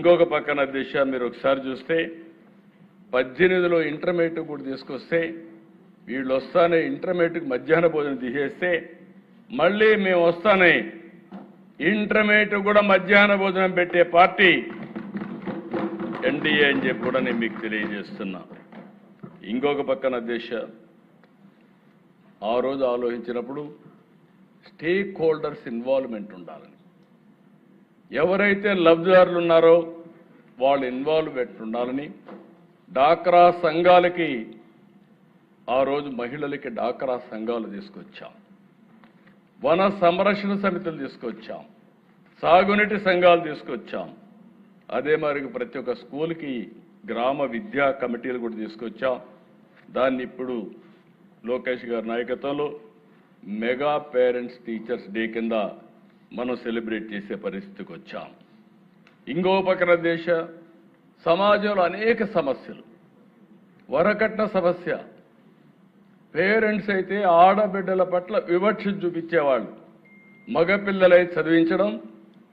ఇంకొక పక్కన దిశ మీరు ఒకసారి చూస్తే 18లో ఇంటర్మీడియట్ కూడా తీసుకొస్తే వీళ్ళు వస్తానే ఇంటర్మీడియట్కి మధ్యాహ్న భోజనం తీసేస్తే మళ్ళీ మేము వస్తానే ఇంటర్మీడియట్ కూడా మధ్యాహ్న భోజనం పెట్టే పార్టీ ఎన్డీఏ అని చెప్పి కూడా నేను మీకు తెలియజేస్తున్నా. ఇంకొక పక్కన దిశ ఆ రోజు ఆలోచించినప్పుడు స్టేక్ హోల్డర్స్ ఇన్వాల్వ్మెంట్ ఉండాలని, ఎవరైతే లబ్ధిదారులు ఉన్నారో వాళ్ళు ఇన్వాల్వ్మెంట్ ఉండాలని డాక్రా సంఘాలకి ఆ రోజు మహిళలకి డాక్రా సంఘాలు తీసుకొచ్చాం, వన సంరక్షణ సమితులు తీసుకొచ్చాం, సాగునీటి సంఘాలు తీసుకొచ్చాం. అదే మరి ప్రతి ఒక్క స్కూల్కి గ్రామ విద్యా కమిటీలు కూడా తీసుకొచ్చాం. దాన్ని ఇప్పుడు లోకేష్ గారి నాయకత్వంలో మెగా పేరెంట్స్ టీచర్స్ డే కింద మనం సెలబ్రేట్ చేసే పరిస్థితికి వచ్చాం. ఇంకో పక్కన దేశ సమాజంలో అనేక సమస్యలు, వరకట్న సమస్య, పేరెంట్స్ అయితే ఆడబిడ్డల పట్ల వివక్ష చూపించేవాళ్ళు, మగపిల్లలై చదివించడం,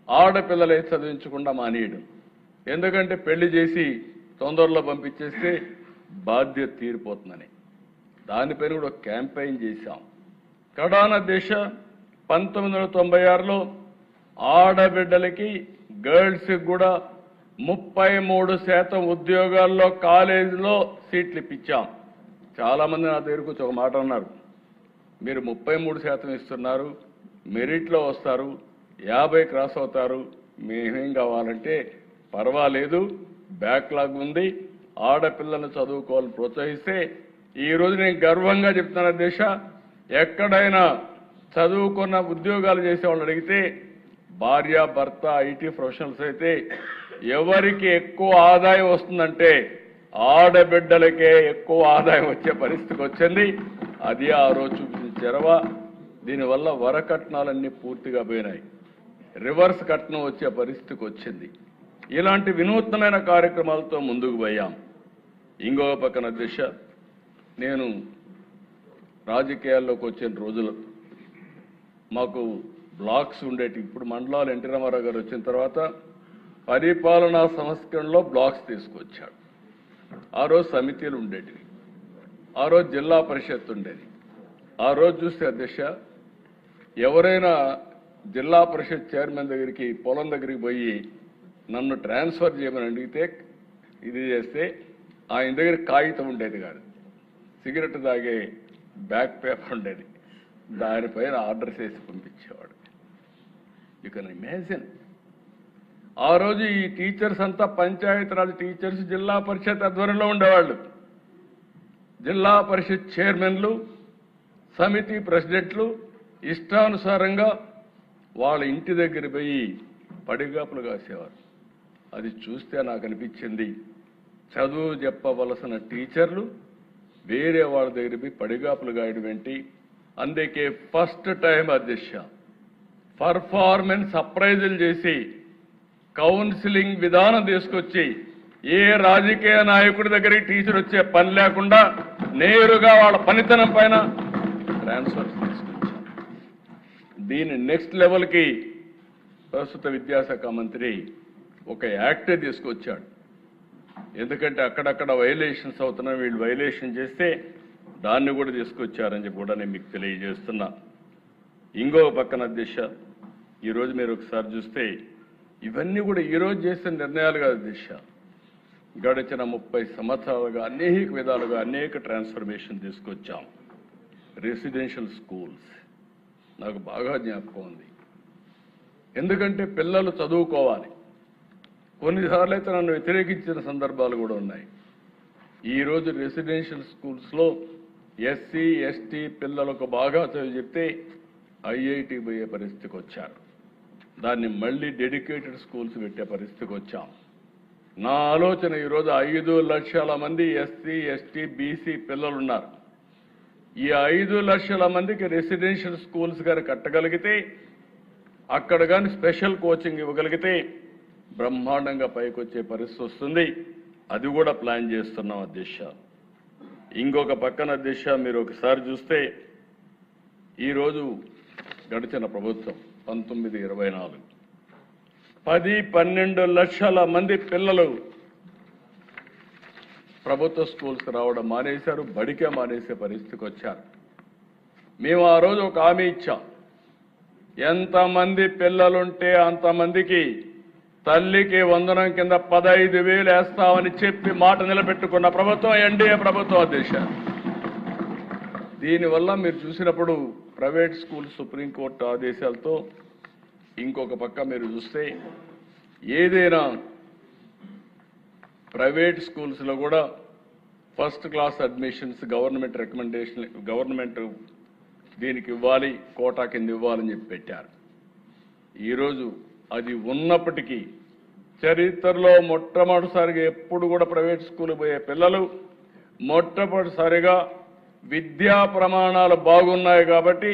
ఆడపిల్లలై చదివించకుండా మానేయడం. ఎందుకంటే పెళ్లి చేసి తొందరలో పంపించేస్తే బాధ్యత తీరిపోతుందని దానిపైన కూడా క్యాంపెయిన్ చేశాం. కడాన దేశ 1996లో ఆడబిడ్డలకి గర్ల్స్కి కూడా 33% ఉద్యోగాల్లో కాలేజీలో సీట్లు ఇప్పించాం. చాలామంది నా దగ్గరకు వచ్చి ఒక మాట అన్నారు, మీరు 33% ఇస్తున్నారు, మెరిట్లో వస్తారు, 50 క్రాస్ అవుతారు, మేమేం కావాలంటే పర్వాలేదు, బ్యాక్లాగ్ ఉంది, ఆడపిల్లలను చదువుకోవాలని ప్రోత్సహిస్తే ఈరోజు నేను గర్వంగా చెప్తున్నా దేశ ఎక్కడైనా చదువుకున్న ఉద్యోగాలు చేసే వాళ్ళు అడిగితే భార్య భర్త ఐటీ ప్రొఫెషనల్స్ అయితే ఎవరికి ఎక్కువ ఆదాయం వస్తుందంటే ఆడబిడ్డలకే ఎక్కువ ఆదాయం వచ్చే పరిస్థితికి వచ్చింది. అది ఆ రోజు చూపించిన చొరవ. దీనివల్ల వరకట్నాలన్నీ పూర్తిగా పోయినాయి, రివర్స్ కట్నం వచ్చే పరిస్థితికి వచ్చింది. ఇలాంటి వినూత్నమైన కార్యక్రమాలతో ముందుకు పోయాం. ఇంకో పక్కన దిశ నేను రాజకీయాల్లోకి వచ్చిన రోజులు మాకు బ్లాక్స్ ఉండేటి, ఇప్పుడు మండలాలు ఎన్టీ రామారావు గారు వచ్చిన తర్వాత పరిపాలనా సంస్కరణలో బ్లాక్స్ తీసుకొచ్చాడు. ఆ రోజు సమితిలు ఉండేటివి, ఆ రోజు జిల్లా పరిషత్ ఉండేది. ఆ రోజు చూస్తే అధ్యక్ష ఎవరైనా జిల్లా పరిషత్ చైర్మన్ దగ్గరికి పొలం దగ్గరికి పోయి నన్ను ట్రాన్స్ఫర్ చేయమని అడిగితే ఇది చేస్తే ఆయన దగ్గర కాగితం ఉండేది కాదు, సిగరెట్ తాగే బ్యాక్ పేపర్ ఉండేది, దానిపైన ఆర్డర్ చేసి పంపించేవాడు. You can imagine. ఆ రోజు ఈ టీచర్స్ అంతా పంచాయతీరాజ్ టీచర్స్ జిల్లా పరిషత్ ఆధ్వర్యంలో ఉండేవాళ్ళు. జిల్లా పరిషత్ చైర్మన్లు, సమితి ప్రెసిడెంట్లు ఇష్టానుసారంగా వాళ్ళ ఇంటి దగ్గర పోయి పడిగాపులు కాసేవారు. అది చూస్తే నాకు అనిపించింది, చదువు చెప్పవలసిన టీచర్లు వేరే వాళ్ళ దగ్గర పోయి పడిగాపులు గాయడం ఏంటి? అందుకే ఫస్ట్ టైం అధ్యక్ష పర్ఫార్మెన్స్ అప్రైజల్ చేసి కౌన్సిలింగ్ విధానం తీసుకొచ్చి ఏ రాజకీయ నాయకుడి దగ్గరికి టీచర్ వచ్చే పని లేకుండా నేరుగా వాళ్ళ పనితనం పైన ట్రాన్స్ఫర్స్ తీసుకొచ్చాం. దీని నెక్స్ట్ లెవెల్కి ప్రస్తుత విద్యాశాఖ మంత్రి ఒక యాక్ట్ తీసుకొచ్చాడు. ఎందుకంటే అక్కడక్కడ వైలేషన్స్ అవుతున్నా, వీళ్ళు వైలేషన్ చేస్తే దాన్ని కూడా తీసుకొచ్చారని చెప్పి కూడా నేను మీకు తెలియజేస్తున్నా. ఇంకో పక్కన దిశ ఈరోజు మీరు ఒకసారి చూస్తే ఇవన్నీ కూడా ఈరోజు చేసిన నిర్ణయాలు కాదు దిశ, గడిచిన 30 సంవత్సరాలుగా అనేక విధాలుగా అనేక ట్రాన్స్ఫర్మేషన్ తీసుకొచ్చాం. రెసిడెన్షియల్ స్కూల్స్ నాకు బాగా జ్ఞాపకం ఉంది, ఎందుకంటే పిల్లలు చదువుకోవాలి. కొన్నిసార్లు అయితే నన్ను వ్యతిరేకించిన సందర్భాలు కూడా ఉన్నాయి. ఈరోజు రెసిడెన్షియల్ స్కూల్స్లో ఎస్సీ ఎస్టీ పిల్లలకు బాగా చదివి చెప్తే ఐఐటి పోయే పరిస్థితికి వచ్చారు. దాన్ని మళ్ళీ డెడికేటెడ్ స్కూల్స్ పెట్టే పరిస్థితికి వచ్చాం. నా ఆలోచన ఈరోజు 5 లక్షల మంది ఎస్సీ ఎస్టీ బీసీ పిల్లలు ఉన్నారు. ఈ 5 లక్షల మందికి రెసిడెన్షియల్ స్కూల్స్ గారు కట్టగలిగితే, అక్కడ కానీ స్పెషల్ కోచింగ్ ఇవ్వగలిగితే బ్రహ్మాండంగా పైకి వచ్చే పరిస్థితి వస్తుంది. అది కూడా ప్లాన్ చేస్తున్నాం అధ్యక్ష. ఇంకొక పక్కన అధ్యక్ష మీరు ఒకసారి చూస్తే ఈరోజు గడిచిన ప్రభుత్వం 1924 10-12 లక్షల మంది పిల్లలు ప్రభుత్వ స్కూల్స్ రావడం మానేశారు, బడికే మానేసే పరిస్థితికి వచ్చారు. మేము ఆ రోజు ఒక హామీ ఇచ్చాం, ఎంతమంది పిల్లలుంటే అంతమందికి తల్లికి వందనం కింద 15,000 వేస్తామని చెప్పి మాట నిలబెట్టుకున్న ప్రభుత్వం ఎన్డీఏ ప్రభుత్వం అధ్యక్ష. దీనివల్ల మీరు చూసినప్పుడు ప్రైవేట్ స్కూల్ సుప్రీంకోర్టు ఆదేశాలతో ఇంకొక పక్క మీరు చూస్తే ఏదైనా ప్రైవేట్ స్కూల్స్లో కూడా first class admissions government recommendation, government దీనికి ఇవ్వాలి, కోటా కింద ఇవ్వాలని చెప్పి పెట్టారు. ఈరోజు అది ఉన్నప్పటికీ చరిత్రలో మొట్టమొదటిసారిగా ఎప్పుడు కూడా ప్రైవేట్ స్కూల్ పోయే పిల్లలు మొట్టమొదటిసారిగా విద్యా ప్రమాణాలు బాగున్నాయి కాబట్టి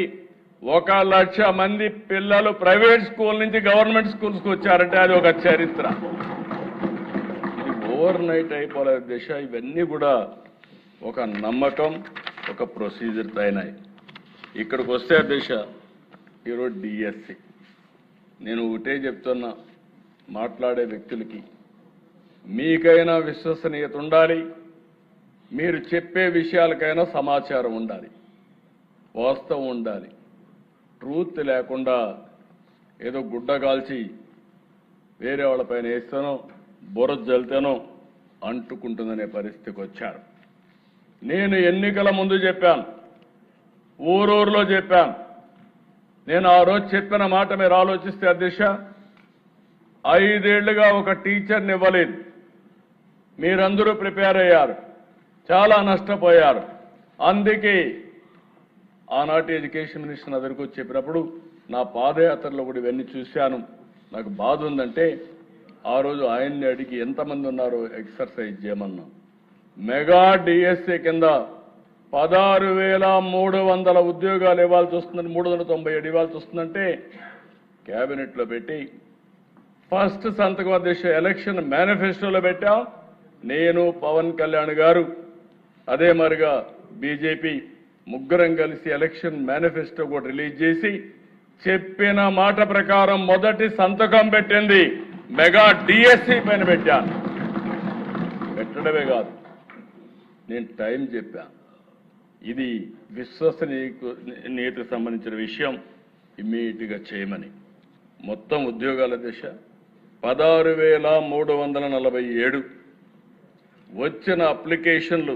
1 లక్ష మంది పిల్లలు ప్రైవేట్ స్కూల్ నుంచి గవర్నమెంట్ స్కూల్స్కి వచ్చారంటే అది ఒక చరిత్ర. ఇది ఓవర్ నైట్ అయిపోలేదు దిశ. ఇవన్నీ కూడా ఒక నమ్మకం, ఒక ప్రొసీజర్ అయినాయి. ఇక్కడికి వస్తే దిశ ఈరోజు డిఎస్సి, నేను ఒకటే చెప్తున్నా మాట్లాడే వ్యక్తులకి, మీకైనా విశ్వసనీయత ఉండాలి, మీరు చెప్పే విషయాలకైనా సమాచారం ఉండాలి, వాస్తవం ఉండాలి. ట్రూత్ లేకుండా ఏదో గుడ్డ కాల్చి వేరే వాళ్ళపైన వేస్తానో బురద జల్తానో అంటుకుంటుందనే పరిస్థితికి వచ్చారు. నేను ఎన్నికల ముందు చెప్పాను, ఊరూరులో చెప్పాను. నేను ఆ రోజు చెప్పిన మాట మీరు ఆలోచిస్తే అధ్యక్ష, 5 ఏళ్లుగా ఒక టీచర్ని ఇవ్వలేదు. మీరందరూ ప్రిపేర్ అయ్యారు, చాలా నష్టపోయారు. అందుకే ఆనాటి ఎడ్యుకేషన్ మినిస్టర్ దగ్గరికి వచ్చి చెప్పినప్పుడు నా పాదయాత్రలో కూడా ఇవన్నీ చూశాను. నాకు బాధ ఉందంటే ఆ రోజు ఆయన్ని అడిగి ఎంతమంది ఉన్నారో ఎక్సర్సైజ్ చేయమన్నా. మెగా డిఎస్సి కింద 16,300 ఉద్యోగాలు ఇవ్వాల్సి వస్తుందని, 397 ఇవ్వాల్సి వస్తుందంటే క్యాబినెట్లో పెట్టి ఫస్ట్ సంతకం అధ్యక్ష ఎలక్షన్ మేనిఫెస్టోలో పెట్టాం. నేను, పవన్ కళ్యాణ్ గారు, అదే మరిగా బీజేపీ ముగ్గురం కలిసి ఎలక్షన్ మేనిఫెస్టో కూడా రిలీజ్ చేసి చెప్పిన మాట ప్రకారం మొదటి సంతకం పెట్టింది మెగా డిఎస్సి పైన పెట్టాను. పెట్టడమే కాదు, నేను టైం చెప్పాను. ఇది విశ్వసనీయతకు సంబంధించిన విషయం, ఇమ్మీడియట్గా చేయమని. మొత్తం ఉద్యోగాల దిశ 16,347, వచ్చిన అప్లికేషన్లు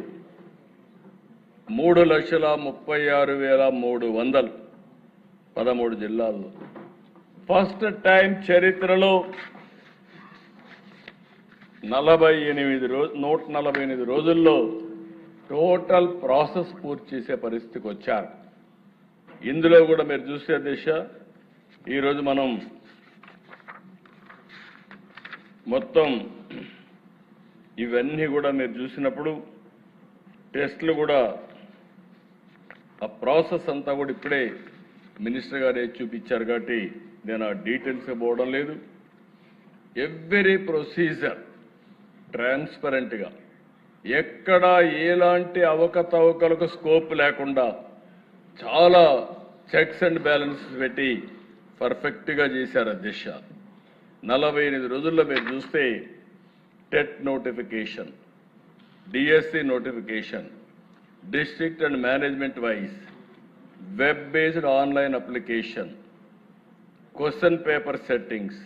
3,36,300, 13 జిల్లాల్లో. ఫస్ట్ టైం చరిత్రలో 148 రోజుల్లో టోటల్ ప్రాసెస్ పూర్తి చేసే పరిస్థితికి వచ్చారు. ఇందులో కూడా మీరు చూసే దిశ, ఈరోజు మనం మొత్తం ఇవన్నీ కూడా మీరు చూసినప్పుడు టెస్టులు కూడా ఆ ప్రాసెస్ అంతా కూడా ఇప్పుడే మినిస్టర్ గారే చూపించారు కాబట్టి నేను ఆ డీటెయిల్స్ పోవడం లేదు. ఎవ్రీ ప్రొసీజర్ ట్రాన్స్పరెంట్గా, ఎక్కడ ఎలాంటి అవకతవకలకు స్కోప్ లేకుండా చాలా చెక్స్ అండ్ బ్యాలెన్సెస్ పెట్టి పర్ఫెక్ట్గా చేశారు అధ్యక్ష. 48 రోజుల్లో మీరు చూస్తే TET notification, DSC notification, district and management wise web based online application, question paper settings,